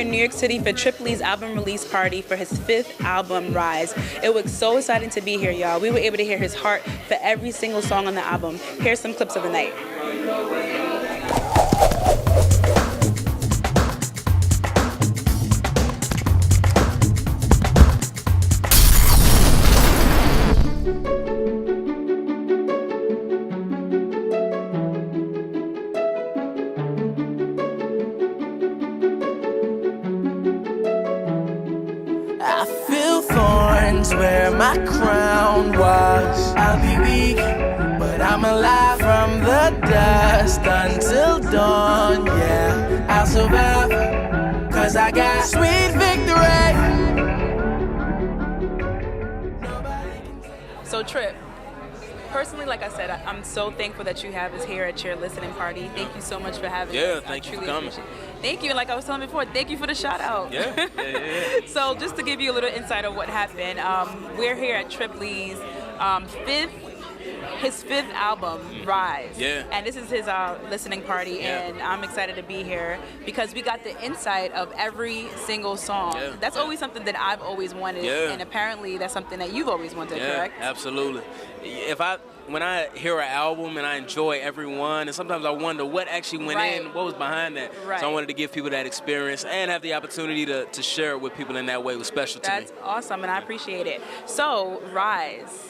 in New York City for Trip Lee's album release party for his 5th album, Rise. It was so exciting to be here, y'all. We were able to hear his heart for every single song on the album. Here's some clips of the night. I feel thorns where my crown was. I'll be weak, but I'm alive from the dust until dawn. Yeah, I'll survive, cause I got sweet victory. So Trip, personally, like I said, I'm so thankful that you have us here at your listening party. Thank you so much for having us. Yeah, thank you for coming. Thank you, and like I was telling before, thank you for the shout out. Yeah. So just to give you a little insight of what happened, we're here at Trip Lee's his 5th album, Rise. Yeah. And this is his listening party, and I'm excited to be here because we got the insight of every single song. Yeah. That's always something that I've always wanted, and apparently that's something that you've always wanted, correct? Absolutely. When I hear an album and I enjoy every one, and sometimes I wonder what actually went in, what was behind that. Right. So I wanted to give people that experience and have the opportunity to share it with people in that way was special to me. That's awesome, and I appreciate it. So, Rise.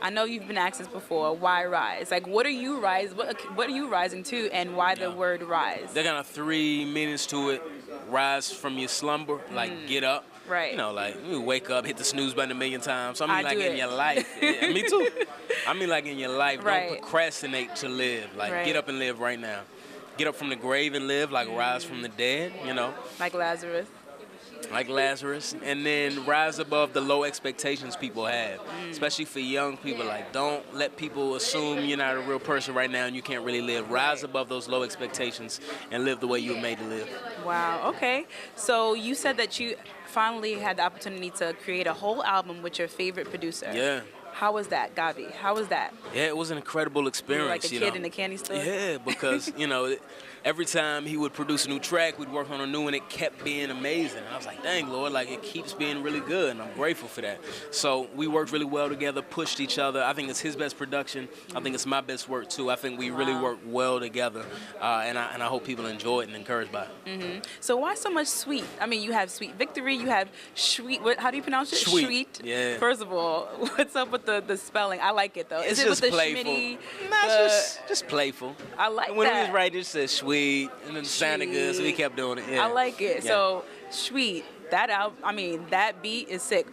I know you've been asked this before. Why Rise? Like, what are you What are you rising to, and why the word rise? There kind of 3 meanings to it. Rise from your slumber, like get up. Right. You know, like you wake up, hit the snooze button 1,000,000 times. So I mean, like in your life. Yeah, me too. I mean, like in your life, don't procrastinate to live. Like get up and live right now. Get up from the grave and live, like rise from the dead. You know. Like Lazarus. Like Lazarus, and then rise above the low expectations people have, especially for young people. Like, don't let people assume you're not a real person right now and you can't really live. Rise above those low expectations and live the way you were made to live. Wow, okay. So you said that you finally had the opportunity to create a whole album with your favorite producer. Yeah. How was that, Gavi? How was that? Yeah, it was an incredible experience. Like a kid in a candy store? Yeah, because, every time he would produce a new track, we'd work on a new one, it kept being amazing. And I was like, dang, Lord, like it keeps being really good, and I'm grateful for that. So we worked really well together, pushed each other. I think it's his best production. I think it's my best work, too. I think we really worked well together, and I hope people enjoy it and encouraged by it. So why so much sweet? I mean, you have Sweet Victory, you have Sweet, how do you pronounce it? Sweet. Yeah. First of all, what's up with the spelling? I like it, though. It's Is it just with the playful. Schmitty? Just playful. I like when that. When we was writing, it said sweet, and then it sounded good, so we kept doing it. Yeah. I like it. Yeah. So, Sweet, that beat is sick.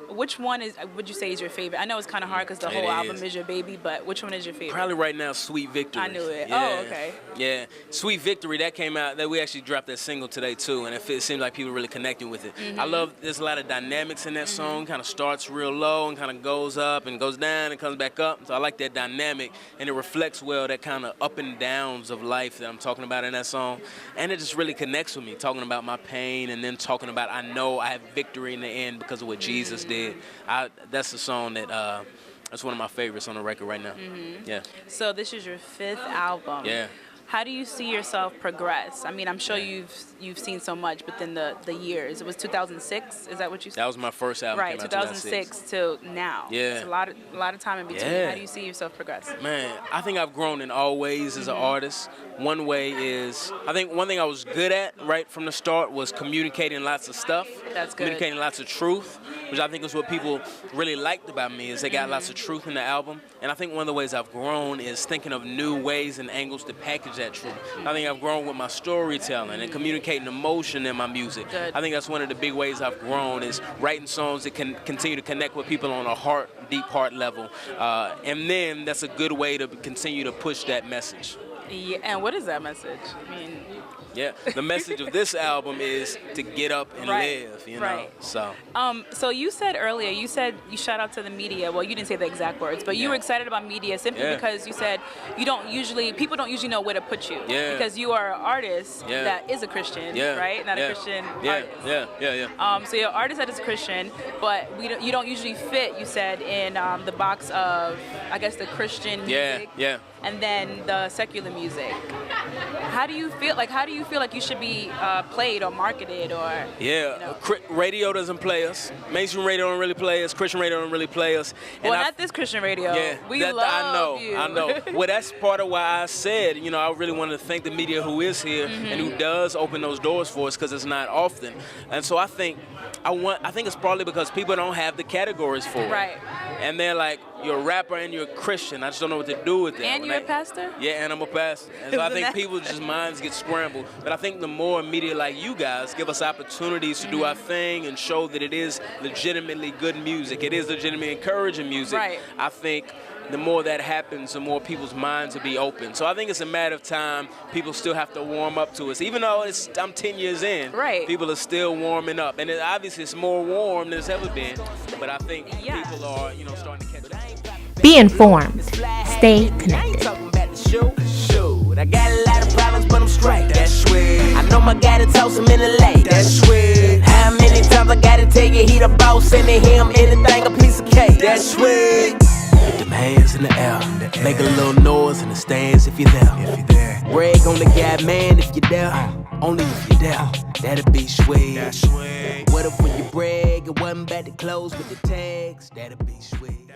Which one would you say is your favorite? I know it's kind of hard because the whole album is your baby, but which one is your favorite? Probably right now, Sweet Victory. I knew it. Yeah. Oh, okay. Yeah, Sweet Victory, that came out, that we actually dropped that single today too, and it seems like people really connecting with it. I love, there's a lot of dynamics in that song, kind of starts real low and kind of goes up and goes down and comes back up. So I like that dynamic, and it reflects well that kind of up and downs of life that I'm talking about in that song. And it just really connects with me, talking about my pain and then talking about I know I have victory in the end because of what Jesus did. That's a song that that's one of my favorites on the record right now. Yeah. So this is your 5th album. Yeah. How do you see yourself progress? I mean, I'm sure you've seen so much within the years. It was 2006. Is that what you said? That was my first album. Right, came out 2006 till now. Yeah. It's a lot of time in between. Yeah. How do you see yourself progress? Man, I think I've grown in all ways as an artist. One way is, I think one thing I was good at right from the start was communicating lots of stuff. That's good. Communicating lots of truth, which I think is what people really liked about me, is they got lots of truth in the album. And I think one of the ways I've grown is thinking of new ways and angles to package that truth. I think I've grown with my storytelling and communicating emotion in my music. Good. I think that's one of the big ways I've grown, is writing songs that can continue to connect with people on a deep heart level. And then that's a good way to continue to push that message. Yeah, and what is that message? I mean, yeah, the message of this album is to get up and live, you know. Right. So you said earlier, you shout out to the media. Well, you didn't say the exact words, but you were excited about media simply because you said people don't usually know where to put you. Yeah. Because you are an artist that is a Christian, right? Not a Christian artist. So you're an artist that is a Christian, but you don't usually fit, you said, in the box of, I guess, the Christian music. Yeah. And then the secular music. How do you feel like you should be played or marketed or? Yeah, radio doesn't play us. Mainstream radio don't really play us. Christian radio don't really play us. And not this Christian radio. Yeah, we love you. I know. Well, that's part of why I said, I really wanted to thank the media who is here and who does open those doors for us, because it's not often. And so I think it's probably because people don't have the categories for it. Right. And they're like, you're a rapper and you're a Christian. I just don't know what to do with that. And you're a pastor? Yeah, and I'm a pastor. And so I think people just minds get scrambled. But I think the more media like you guys give us opportunities to do our thing and show that it is legitimately good music, it is legitimately encouraging music, right. I think the more that happens, the more people's minds will be open. So I think it's a matter of time. People still have to warm up to us. Even though I'm 10 years in, right. people are still warming up. And obviously it's more warm than it's ever been. But I think people are, starting to catch up. Be informed. Stay connected. I got a lot of problems, but I'm straight. That's sweet. I know my guy to toss him in the lake. That's sweet. How many times I gotta tell you he the boss, and to him anything a piece of cake. That's sweet. Put them hands in the air. Make a little noise in the stands if you're there. Brag on the guy, man, if you're there. Only if you're there. That'll be sweet. What if when you brag, it wasn't about the clothes with the tags? That'll be sweet.